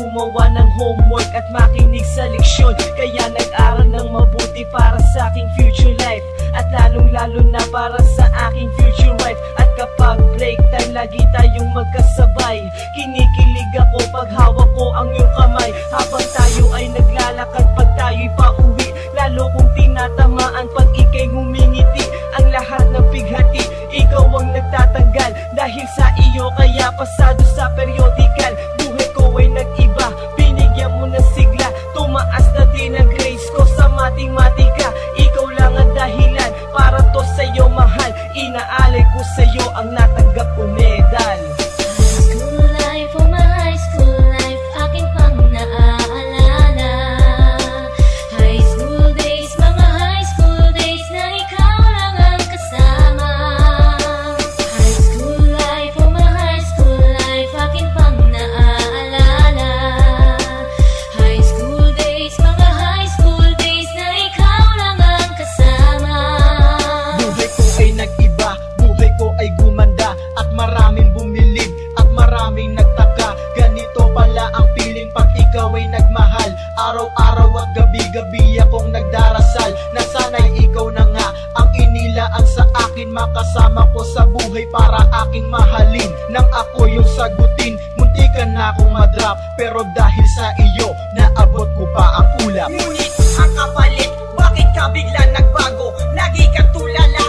gumawa ng homework at makinig sa leksyon. Kaya nag-aral ng mabuti para sa aking future life, at lalong-lalo na para sa aking future wife. At kapag break time, lagi tayong magkasabay. Kinikilig ako pag hawak ko ang iyong kamay, habang tayo ay naglalakad pag tayo'y pauwi. Lalo kong tinatamaan pag ika'y ngumingiti. Ang lahat ng bighati, ikaw ang nagtatanggal. Dahil sa iyo kaya pasado sa periodical. Buhay ko ay nag-iba, binigyan mo ng sigla. Tumaas na din ang grades ko sa matematika. Ikaw lang ang dahilan para to sa'yo mahal. Inaalay ko sa'yo ang natanggap ko medal. School life, oh my high school life, akin pang naaalala. High school days, mga high school days na ikaw lang ang kasama. High school life, oh my high school life, akin pang naaalala. High school days, mga high school days na ikaw lang ang kasama. Buhay ko ay nag-iba, buhay ko ay gumanda, at maraming bumilig at maraming nagtaka. Ganito pala ang feeling pag ikaw ay nagmahal. Araw-araw at gabi-gabi akong nagdarasal na sana'y ikaw na nga ang inilaan sa akin. Makasama ko sa buhay para aking mahalin. Nang ako yung sagutin, muntikan na akong madrop, pero dahil sa iyo, naabot ko pa ang ulap. Ngunit ang kapalit, bakit ka bigla nagbago? Lagi kang tulala